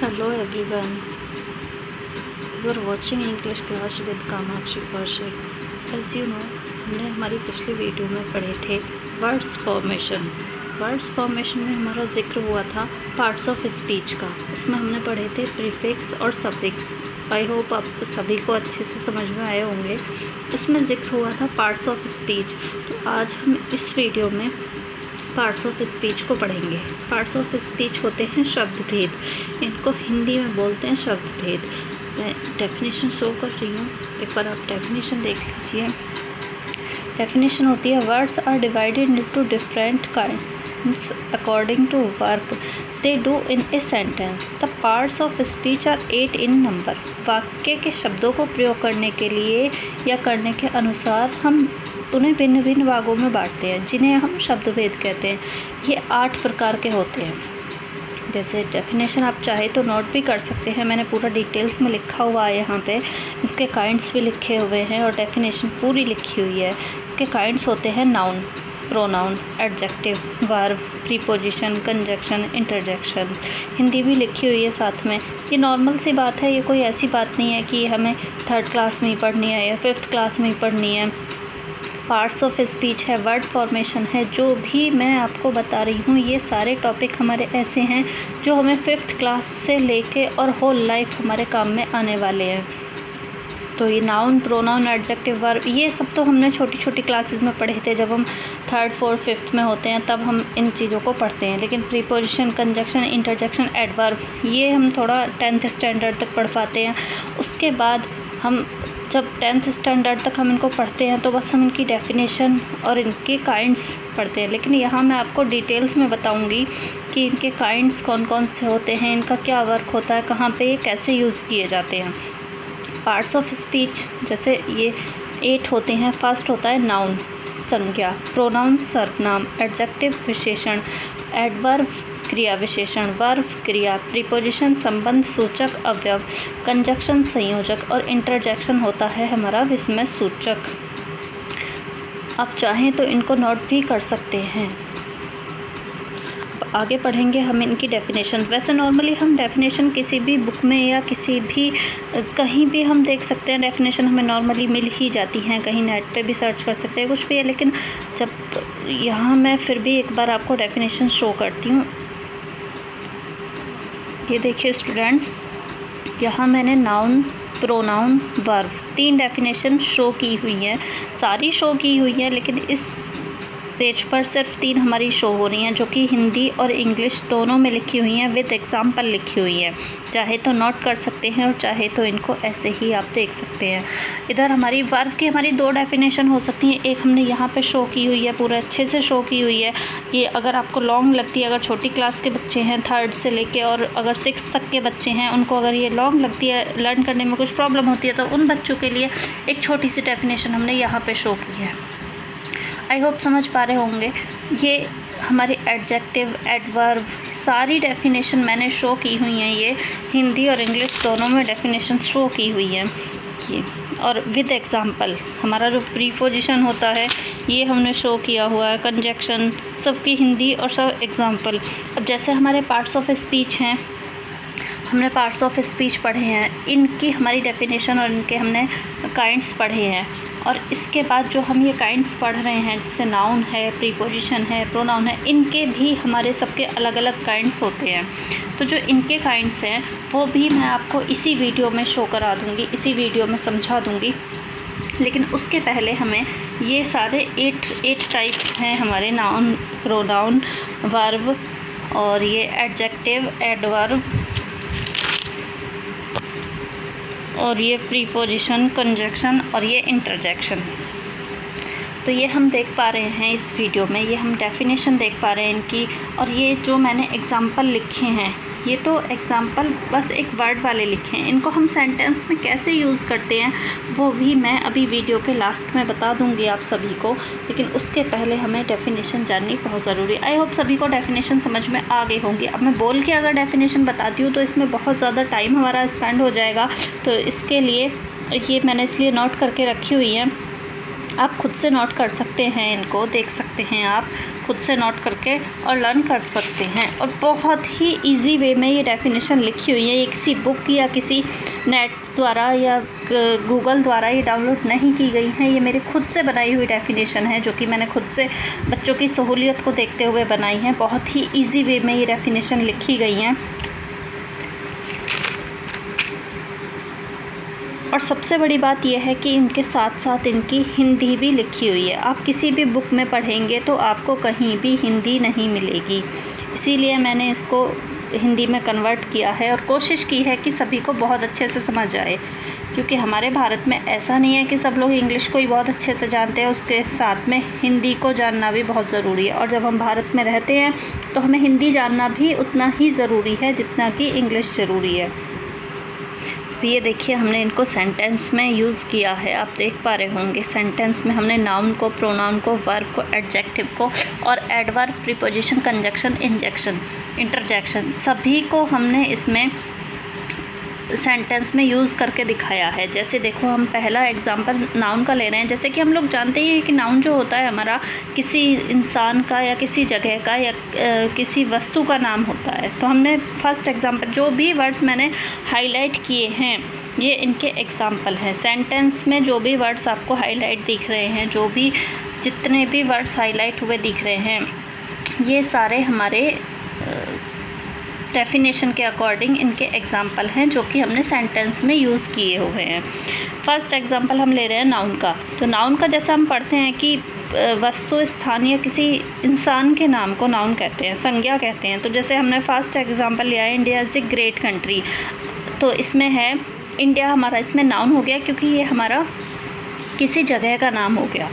Hello everyone, you are watching English class with Kamakshi Kaushik. As you know, हमने हमारी पिछली video में पढ़े थे वर्ड्स फॉर्मेशन। वर्ड्स फॉर्मेशन में हमारा जिक्र हुआ था पार्ट्स ऑफ स्पीच का। उसमें हमने पढ़े थे प्रीफिक्स और सफिक्स। आई होप आप सभी को अच्छे से समझ में आए होंगे। उसमें जिक्र हुआ था पार्ट्स ऑफ स्पीच। तो आज हम इस वीडियो में पार्ट्स ऑफ स्पीच को पढ़ेंगे। पार्ट्स ऑफ स्पीच होते हैं शब्द भेद, इनको हिंदी में बोलते हैं शब्द भेद। मैं डेफिनेशन शो कर रही हूँ, एक बार आप डेफिनेशन देख लीजिए। डेफिनेशन होती है words are divided into different kinds according to work they do in a sentence. The parts of speech are 8 in number. वाक्य के शब्दों को प्रयोग करने के लिए या करने के अनुसार हम उन्हें भिन्न भिन्न भागों में बांटते हैं, जिन्हें हम शब्द भेद कहते हैं। ये 8 प्रकार के होते हैं। जैसे डेफिनेशन आप चाहे तो नोट भी कर सकते हैं, मैंने पूरा डिटेल्स में लिखा हुआ है यहाँ पे। इसके काइंड्स भी लिखे हुए हैं और डेफिनेशन पूरी लिखी हुई है। इसके काइंड्स होते हैं noun, pronoun, adjective, verb, preposition, conjunction, interjection. Hindi भी लिखी हुई है साथ में। ये नॉर्मल सी बात है, ये कोई ऐसी बात नहीं है कि हमें 3rd क्लास में ही पढ़नी है या 5th क्लास में ही पढ़नी है। पार्ट्स ऑफ स्पीच है, वर्ड फॉर्मेशन है, जो भी मैं आपको बता रही हूँ ये सारे टॉपिक हमारे ऐसे हैं जो हमें 5th क्लास से लेके और होल लाइफ हमारे काम में आने वाले हैं। तो ये नाउन, प्रोनाउन, एडजेक्टिव, वर्ब, ये सब तो हमने छोटी छोटी क्लासेस में पढ़े थे। जब हम 3rd, 4th, 5th में होते हैं तब हम इन चीज़ों को पढ़ते हैं। लेकिन प्रीपोजिशन, कंजक्शन, इंटरजेक्शन, एडवर्ब ये हम थोड़ा 10th स्टैंडर्ड तक पढ़ पाते हैं। उसके बाद हम जब 10th स्टैंडर्ड तक हम इनको पढ़ते हैं तो बस हम इनकी डेफिनेशन और इनके काइंड्स पढ़ते हैं। लेकिन यहाँ मैं आपको डिटेल्स में बताऊँगी कि इनके काइंड्स कौन कौन से होते हैं, इनका क्या वर्क होता है, कहाँ पे कैसे यूज़ किए जाते हैं। पार्ट्स ऑफ स्पीच जैसे ये 8 होते हैं। फर्स्ट होता है नाउन, संज्ञा, प्रोनाउन, सर्वनाम, एडजेक्टिव, विशेषण, एडवर्ब, क्रिया विशेषण, वर्ब, क्रिया, प्रीपोजिशन, संबंध सूचक, अवयव, कंजक्शन, संयोजक, और इंटरजेक्शन होता है हमारा विस्मय सूचक। आप चाहें तो इनको नोट भी कर सकते हैं। आगे पढ़ेंगे हम इनकी डेफिनेशन। वैसे नॉर्मली हम डेफिनेशन किसी भी बुक में या किसी भी कहीं भी हम देख सकते हैं, डेफिनेशन हमें नॉर्मली मिल ही जाती हैं, कहीं नेट पे भी सर्च कर सकते हैं, कुछ भी है। लेकिन जब यहाँ मैं फिर भी एक बार आपको डेफिनेशन शो करती हूँ। ये देखिए स्टूडेंट्स, यहाँ मैंने noun, pronoun, verb 3 definition show की हुई हैं। सारी शो की हुई है लेकिन इस पेज पर सिर्फ 3 हमारी शो हो रही हैं, जो कि हिंदी और इंग्लिश दोनों में लिखी हुई हैं, विद एग्जाम्पल लिखी हुई है। चाहे तो नोट कर सकते हैं और चाहे तो इनको ऐसे ही आप देख सकते हैं। इधर हमारी वर्ब की हमारी 2 डेफिनेशन हो सकती हैं। एक हमने यहाँ पे शो की हुई है, पूरा अच्छे से शो की हुई है। ये अगर आपको लॉन्ग लगती है, अगर छोटी क्लास के बच्चे हैं 3rd से लेके और अगर 6th तक के बच्चे हैं, उनको अगर ये लॉन्ग लगती है, लर्न करने में कुछ प्रॉब्लम होती है, तो उन बच्चों के लिए एक छोटी सी डेफिनेशन हमने यहाँ पर शो की है। आई होप समझ पा रहे होंगे। ये हमारे एडजेक्टिव, एडवर्ब सारी डेफिनेशन मैंने शो की हुई हैं। ये हिंदी और इंग्लिश दोनों में डेफिनेशन शो की हुई है ये। और विद एग्जाम्पल हमारा जो प्रीपोजिशन होता है ये हमने शो किया हुआ है। कंजक्शन सबकी हिंदी और सब एग्जाम्पल। अब जैसे हमारे पार्ट्स ऑफ स्पीच हैं, हमने पार्ट्स ऑफ स्पीच पढ़े हैं, इनकी हमारी डेफिनेशन और इनके हमने काइंड्स पढ़े हैं। और इसके बाद जो हम ये काइंड्स पढ़ रहे हैं, जैसे नाउन है, प्रीपोजिशन है, प्रोनाउन है, इनके भी हमारे सबके अलग अलग काइंड्स होते हैं। तो जो इनके काइंड्स हैं वो भी मैं आपको इसी वीडियो में शो करा दूँगी, इसी वीडियो में समझा दूँगी। लेकिन उसके पहले हमें ये सारे 8 टाइप्स हैं हमारे, नाउन, प्रोनाउन, वर्ब और ये एडजेक्टिव, एडवर्ब और ये प्रीपोजिशन, कंजक्शन और ये इंटरजेक्शन। तो ये हम देख पा रहे हैं इस वीडियो में, ये हम डेफिनेशन देख पा रहे हैं इनकी। और ये जो मैंने एग्जाम्पल लिखे हैं, ये तो एग्जाम्पल बस एक वर्ड वाले लिखे हैं। इनको हम सेंटेंस में कैसे यूज़ करते हैं वो भी मैं अभी वीडियो के लास्ट में बता दूंगी आप सभी को। लेकिन उसके पहले हमें डेफिनेशन जाननी बहुत ज़रूरी है। आई होप सभी को डेफिनेशन समझ में आ गई होंगी। अब मैं बोल के अगर डेफिनेशन बताती हूँ तो इसमें बहुत ज़्यादा टाइम हमारा स्पेंड हो जाएगा। तो इसके लिए ये मैंने इसलिए नोट करके रखी हुई है आप खुद से नोट कर सकते हैं, इनको देख सकते हैं, आप खुद से नोट करके और लर्न कर सकते हैं। और बहुत ही इजी वे में ये डेफिनेशन लिखी हुई है, ये किसी बुक या किसी नेट द्वारा या गूगल द्वारा ये डाउनलोड नहीं की गई हैं। ये मेरी खुद से बनाई हुई डेफिनेशन है, जो कि मैंने खुद से बच्चों की सहूलियत को देखते हुए बनाई है। बहुत ही ईजी वे में ये डेफिनेशन लिखी गई हैं। और सबसे बड़ी बात यह है कि इनके साथ साथ इनकी हिंदी भी लिखी हुई है। आप किसी भी बुक में पढ़ेंगे तो आपको कहीं भी हिंदी नहीं मिलेगी, इसीलिए मैंने इसको हिंदी में कन्वर्ट किया है और कोशिश की है कि सभी को बहुत अच्छे से समझ आए, क्योंकि हमारे भारत में ऐसा नहीं है कि सब लोग इंग्लिश को ही बहुत अच्छे से जानते हैं, उसके साथ में हिंदी को जानना भी बहुत ज़रूरी है। और जब हम भारत में रहते हैं तो हमें हिंदी जानना भी उतना ही ज़रूरी है जितना कि इंग्लिश ज़रूरी है। ये देखिए, हमने इनको सेंटेंस में यूज़ किया है। आप देख पा रहे होंगे सेंटेंस में हमने नाउन को, प्रोनाउन को, वर्ब को, एडजेक्टिव को और adverb, preposition, conjunction, injection, interjection सभी को हमने इसमें सेंटेंस में यूज़ करके दिखाया है। जैसे देखो, हम पहला एग्जांपल नाउन का ले रहे हैं। जैसे कि हम लोग जानते ही हैं कि नाउन जो होता है हमारा किसी इंसान का या किसी जगह का या किसी वस्तु का नाम होता है। तो हमने फर्स्ट एग्जांपल, जो भी वर्ड्स मैंने हाईलाइट किए हैं ये इनके एग्जांपल हैं। सेंटेंस में जो भी वर्ड्स आपको हाईलाइट दिख रहे हैं, जो भी जितने भी वर्ड्स हाईलाइट हुए दिख रहे हैं, ये सारे हमारे डेफिनेशन के अकॉर्डिंग इनके एग्जाम्पल हैं जो कि हमने सेंटेंस में यूज़ किए हुए हैं। फर्स्ट एग्जाम्पल हम ले रहे हैं नाउन का। तो नाउन का जैसा हम पढ़ते हैं कि वस्तु, स्थान या किसी इंसान के नाम को नाउन कहते हैं, संज्ञा कहते हैं। तो जैसे हमने फर्स्ट एग्जाम्पल लिया है, India is a great country. तो इसमें है इंडिया, हमारा इसमें नाउन हो गया क्योंकि ये हमारा किसी जगह का नाम हो गया।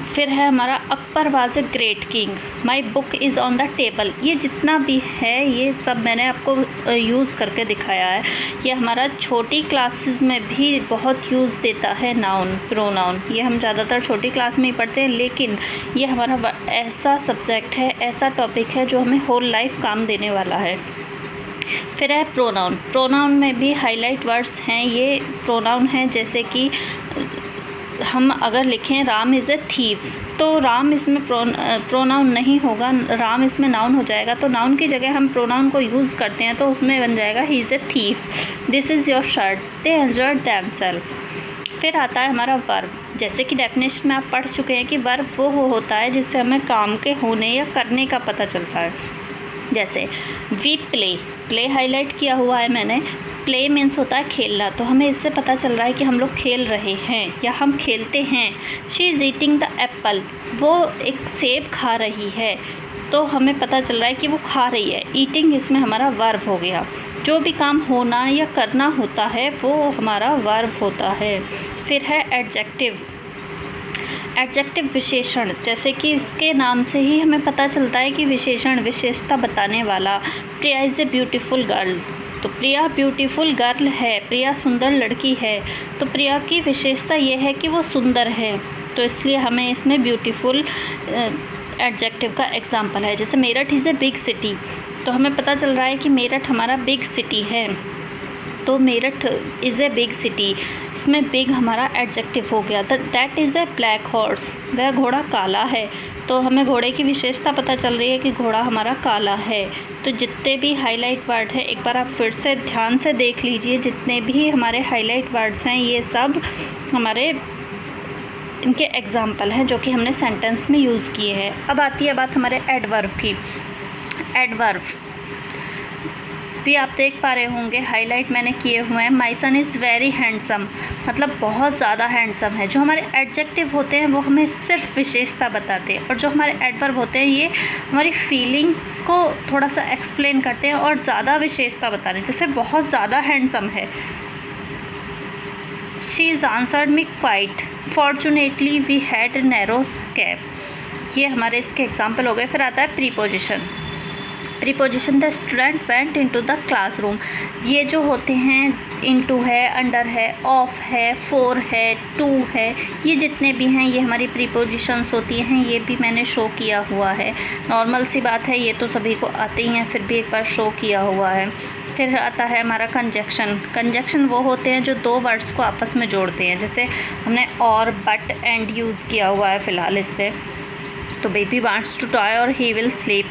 फिर है हमारा Akbar was a great king, my book is on the table. ये जितना भी है ये सब मैंने आपको यूज़ करके दिखाया है। ये हमारा छोटी क्लासेस में भी बहुत यूज़ देता है नाउन, प्रोनाउन। ये हम ज़्यादातर छोटी क्लास में ही पढ़ते हैं, लेकिन ये हमारा ऐसा सब्जेक्ट है, ऐसा टॉपिक है जो हमें होल लाइफ काम देने वाला है। फिर है प्रोनाउन। प्रोनाउन में भी हाईलाइट वर्ड्स हैं। ये प्रोनाउन हैं, जैसे कि हम अगर लिखें राम इज़ ए थीव, तो राम इसमें प्रोनाउन नहीं होगा, राम इसमें नाउन हो जाएगा। तो नाउन की जगह हम प्रोनाउन को यूज़ करते हैं तो उसमें बन जाएगा he is a thief, this is your shirt, they enjoyed themselves. फिर आता है हमारा वर्ब। जैसे कि डेफिनेशन में आप पढ़ चुके हैं कि वर्ब वो होता है जिससे हमें काम के होने या करने का पता चलता है। जैसे वी प्ले, प्ले हाईलाइट किया हुआ है मैंने। प्ले मीन्स होता है खेलना, तो हमें इससे पता चल रहा है कि हम लोग खेल रहे हैं या हम खेलते हैं। She is eating the Apple, वो एक सेब खा रही है, तो हमें पता चल रहा है कि वो खा रही है। ईटिंग इसमें हमारा वर्ब हो गया। जो भी काम होना या करना होता है वो हमारा वर्ब होता है। फिर है एडजेक्टिव। एडजेक्टिव विशेषण, जैसे कि इसके नाम से ही हमें पता चलता है कि विशेषण, विशेषता बताने वाला। प्रिया इज़ ए ब्यूटीफुल गर्ल, तो प्रिया ब्यूटीफुल गर्ल है, प्रिया सुंदर लड़की है। तो प्रिया की विशेषता ये है कि वो सुंदर है, तो इसलिए हमें इसमें ब्यूटीफुल एडजेक्टिव का एग्जाम्पल है। जैसे Meerut is a big city, तो हमें पता चल रहा है कि मेरठ हमारा बिग सिटी है, तो Meerut is a big city, इसमें बिग हमारा एडजेक्टिव हो गया। That is a black horse, वह घोड़ा काला है, तो हमें घोड़े की विशेषता पता चल रही है कि घोड़ा हमारा काला है। तो जितने भी हाईलाइट वर्ड हैं, एक बार आप फिर से ध्यान से देख लीजिए, जितने भी हमारे हाईलाइट वर्ड्स हैं ये सब हमारे इनके एग्जाम्पल हैं जो कि हमने सेंटेंस में यूज़ किए हैं। अब आती है बात हमारे एडवर्ब की। एडवर्ब भी आप देख पा रहे होंगे, हाईलाइट मैंने किए हुए हैं। माई सन इज़ वेरी हैंडसम, मतलब बहुत ज़्यादा हैंडसम है। जो हमारे एडजेक्टिव होते हैं वो हमें सिर्फ विशेषता बताते हैं, और जो हमारे एडवर्ब होते हैं ये हमारी फीलिंग्स को थोड़ा सा एक्सप्लेन करते हैं और ज़्यादा विशेषता बताते हैं। जैसे बहुत ज़्यादा हैंडसम है, she is answered me quite, fortunately we had narrow escape. ये हमारे इसके एग्जाम्पल हो गए। फिर आता है preposition. Preposition the student went into the classroom. ये जो होते हैं इनटू है, अंडर है, ऑफ है, फॉर है, टू है, ये जितने भी हैं ये हमारी प्रीपोजिशंस होती हैं। ये भी मैंने शो किया हुआ है, नॉर्मल सी बात है, ये तो सभी को आते ही हैं, फिर भी एक बार शो किया हुआ है। फिर आता है हमारा कंजक्शन। कंजक्शन वो होते हैं जो दो वर्ड्स को आपस में जोड़ते हैं, जैसे हमने और, बट, एंड यूज़ किया हुआ है फ़िलहाल इस पर। तो बेबी वांट्स टू टॉय और he will sleep.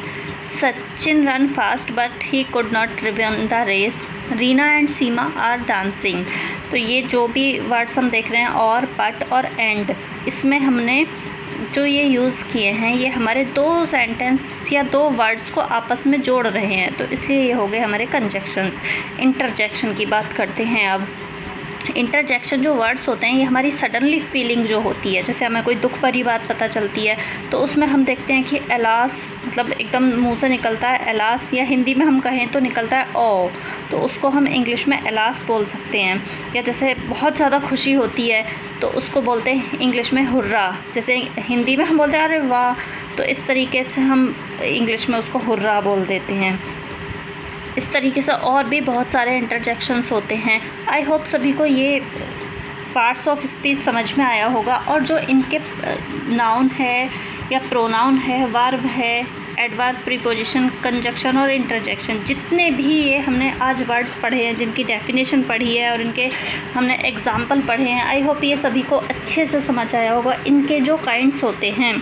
Sachin run fast but he could not win the race. Reena and Seema are dancing. तो ये जो भी वर्ड्स हम देख रहे हैं, और, बट और एंड, इसमें हमने जो ये यूज़ किए हैं ये हमारे दो सेंटेंस या दो वर्ड्स को आपस में जोड़ रहे हैं, तो इसलिए ये हो गए हमारे कंजक्शंस। इंटरजेक्शन की बात करते हैं अब। इंटरजेक्शन जो वर्ड्स होते हैं ये हमारी सडनली फीलिंग जो होती है, जैसे हमें कोई दुख भरी बात पता चलती है तो उसमें हम देखते हैं कि एलास, मतलब एकदम मुंह से निकलता है एलास, या हिंदी में हम कहें तो निकलता है ओ, तो उसको हम इंग्लिश में एलास बोल सकते हैं। या जैसे बहुत ज़्यादा खुशी होती है तो उसको बोलते हैं इंग्लिश में हुर्रा, जैसे हिंदी में हम बोलते हैं अरे वाह, तो इस तरीके से हम इंग्लिश में उसको हुर्रा बोल देते हैं। इस तरीके से और भी बहुत सारे इंटरजेक्शंस होते हैं। आई होप सभी को ये पार्ट्स ऑफ स्पीच समझ में आया होगा। और जो इनके नाउन है या प्रोनाउन है, वर्ब है, एडवर्ब, प्रीपोजिशन, कंजक्शन और इंटरजेक्शन, जितने भी ये हमने आज वर्ड्स पढ़े हैं, जिनकी डेफिनेशन पढ़ी है और इनके हमने एग्जाम्पल पढ़े हैं, आई होप ये सभी को अच्छे से समझ आया होगा। इनके जो काइंड्स होते हैं,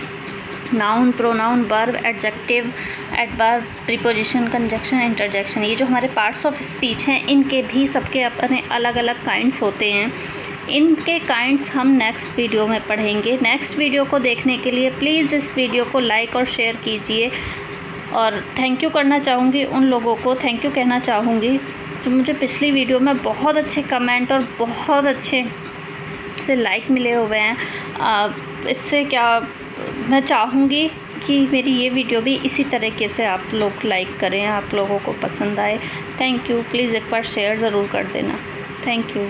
noun, pronoun, verb, adjective, adverb, preposition, conjunction, interjection, ये जो हमारे पार्ट्स ऑफ स्पीच हैं इनके भी सबके अपने अलग अलग काइंड्स होते हैं। इनके काइंड्स हम नेक्स्ट वीडियो में पढ़ेंगे। नेक्स्ट वीडियो को देखने के लिए प्लीज़ इस वीडियो को लाइक और शेयर कीजिए। और थैंक यू करना चाहूँगी उन लोगों को, थैंक यू कहना चाहूँगी जो मुझे पिछली वीडियो में बहुत अच्छे कमेंट और बहुत अच्छे से लाइक मिले हुए हैं। इससे क्या मैं चाहूँगी कि मेरी ये वीडियो भी इसी तरीके से आप लोग लाइक करें, आप लोगों को पसंद आए। Thank you. प्लीज़ एक बार शेयर ज़रूर कर देना। Thank you.